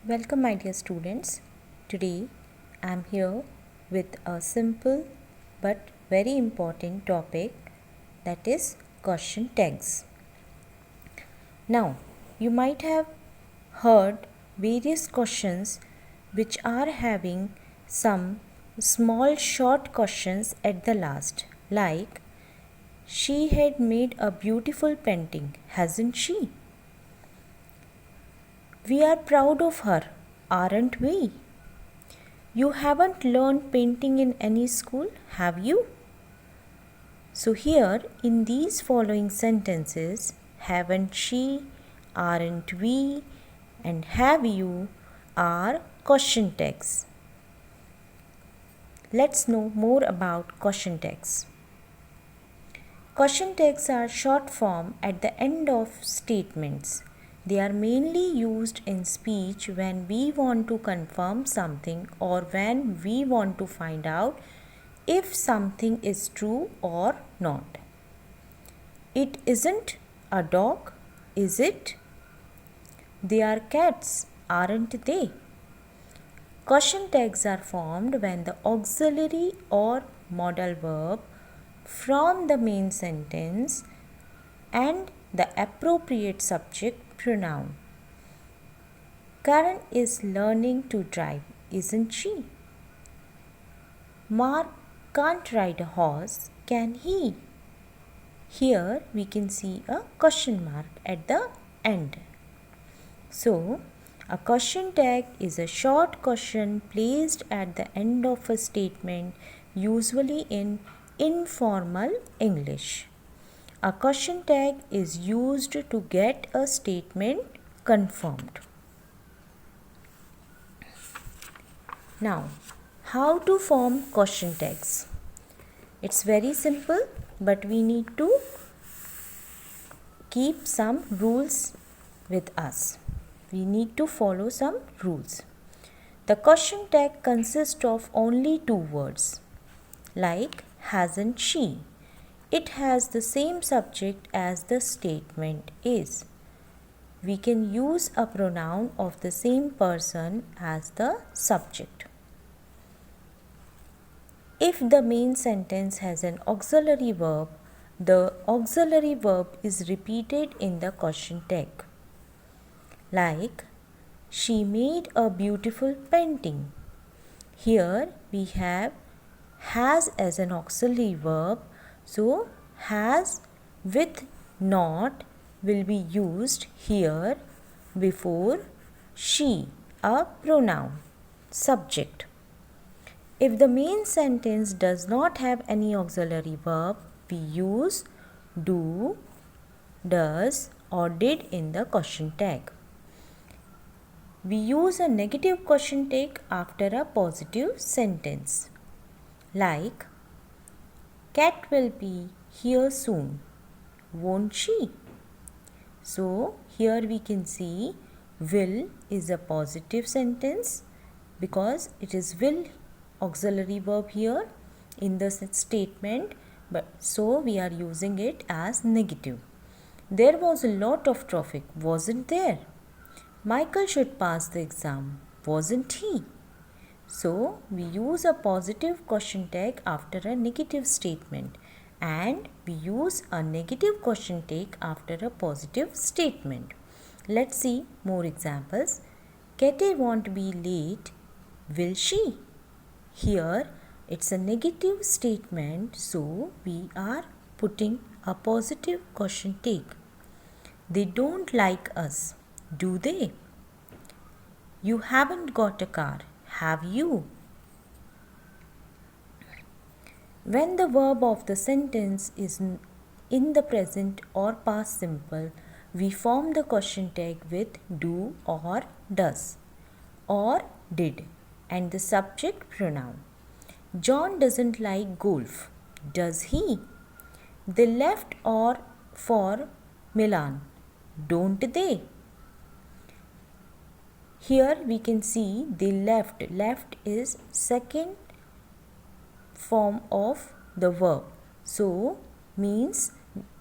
Welcome, my dear students. Today I am here with a simple but very important topic, that is question tags. Now, you might have heard various questions which are having some small short questions at the last, like she had made a beautiful painting, hasn't she? We are proud of her, aren't we? You haven't learned painting in any school, have you? So, here in these following sentences, haven't she, aren't we, and have you are question tags. Let's know more about question tags. Question tags are short form at the end of statements. They are mainly used in speech when we want to confirm something or when we want to find out if something is true or not. It isn't a dog, is it? They are cats, aren't they? Question tags are formed when the auxiliary or modal verb from the main sentence and the appropriate subject pronoun. Karan is learning to drive, isn't she? Mark can't ride a horse, can he? Here we can see a question mark at the end. So, a question tag is a short question placed at the end of a statement, usually in informal English. A question tag is used to get a statement confirmed. Now, how to form question tags? It's very simple, but we need to keep some rules with us. We need to follow some rules. The question tag consists of only two words, like hasn't she. It has the same subject as the statement is. We can use a pronoun of the same person as the subject. If the main sentence has an auxiliary verb, the auxiliary verb is repeated in the question tag. Like, she made a beautiful painting. Here we have has as an auxiliary verb, so has with not will be used here before she, a pronoun, subject. If the main sentence does not have any auxiliary verb, we use do, does, or did in the question tag. We use a negative question tag after a positive sentence. Like, cat will be here soon, won't she? So, here we can see will is a positive sentence because it is will auxiliary verb here in the statement, but so we are using it as negative. There was a lot of traffic, wasn't there? Michael should pass the exam, wasn't he? So we use a positive question tag after a negative statement, and we use a negative question tag after a positive statement. Let's see more examples. Katie won't be late, will she? Here it's a negative statement, so we are putting a positive question tag. They don't like us, do they? You haven't got a car, have you? When the verb of the sentence is in the present or past simple, we form the question tag with do or does or did and the subject pronoun. John doesn't like golf, does he? They left or for Milan, don't they? Here we can see they left. Left is second form of the verb. So means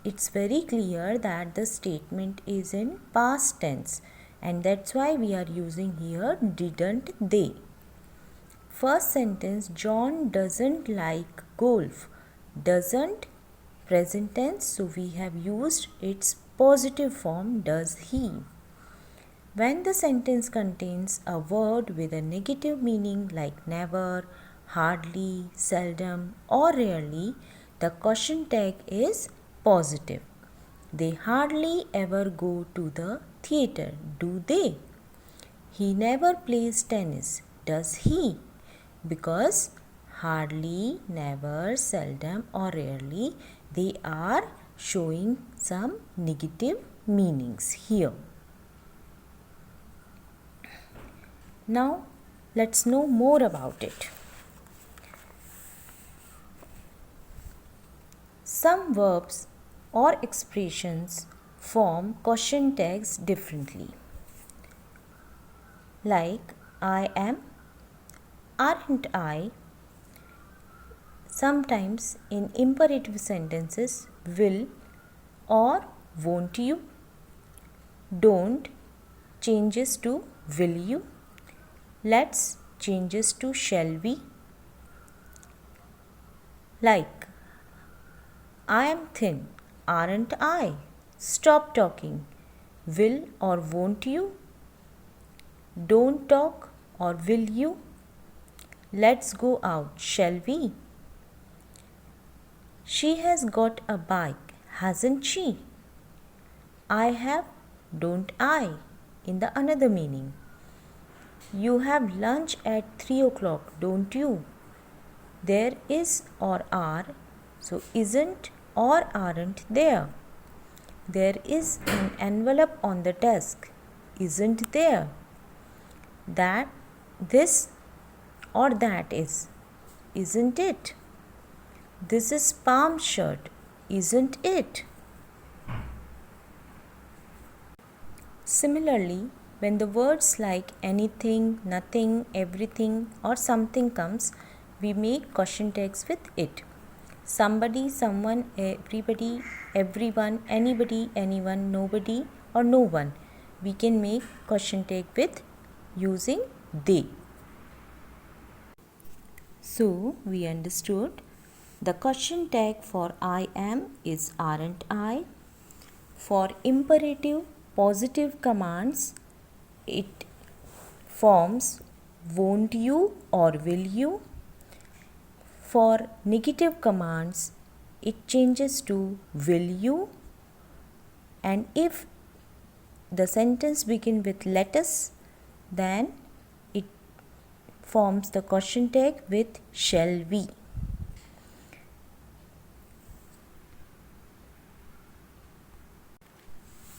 it's very clear that the statement is in past tense. and that's why we are using here didn't they. First sentence, John doesn't like golf. Doesn't, present tense, so we have used its positive form, does he. When the sentence contains a word with a negative meaning like never, hardly, seldom or rarely, the question tag is positive. They hardly ever go to the theatre, do they? He never plays tennis, does he? Because hardly, never, seldom or rarely, they are showing some negative meanings here. Now let's know more about it. Some verbs or expressions form question tags differently. Like I am, aren't I? Sometimes in imperative sentences, will or won't you. Don't changes to will you. Let's changes to shall we. Like I am thin, aren't I? Stop talking. Will or won't you? Don't talk or will you? Let's go out, shall we? She has got a bike, hasn't she? I have, don't I? In the another meaning. You have lunch at 3 o'clock, don't you? There is or are, so isn't or aren't there. There is an envelope on the desk, isn't there? That, this or that is, isn't it? This is Palm's shirt, isn't it? Similarly, when the words like anything, nothing, everything or something comes, we make question tags with it. Somebody, someone, everybody, everyone, anybody, anyone, nobody or no one. We can make question tag with using they. So, we understood the question tag for I am is aren't I. For imperative positive commands, it forms won't you or will you. For negative commands, it changes to will you. And if the sentence begins with let us, then it forms the question tag with shall we.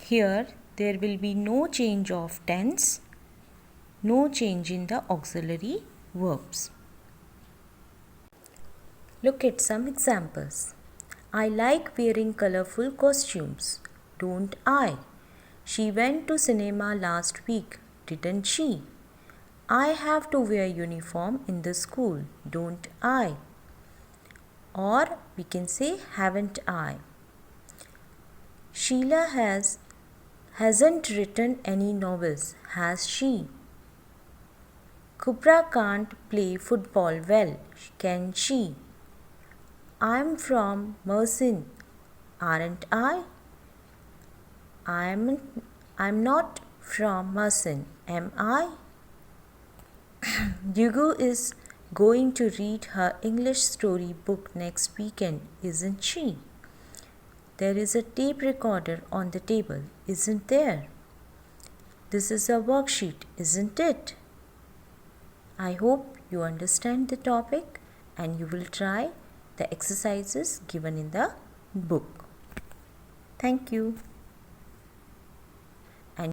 Here there will be no change of tense, no change in the auxiliary verbs. Look at some examples. I like wearing colorful costumes, don't I? She went to cinema last week, didn't she? I have to wear uniform in the school, don't I? Or we can say haven't I? Sheila hasn't written any novels, has she? Kubra can't play football well, can she? I'm from Mersin, aren't I? I'm not from Mersin, am I? Yugu is going to read her English story book next weekend, isn't she? There is a tape recorder on the table, isn't there? This is a worksheet, isn't it? I hope you understand the topic and you will try the exercises given in the book. Thank you.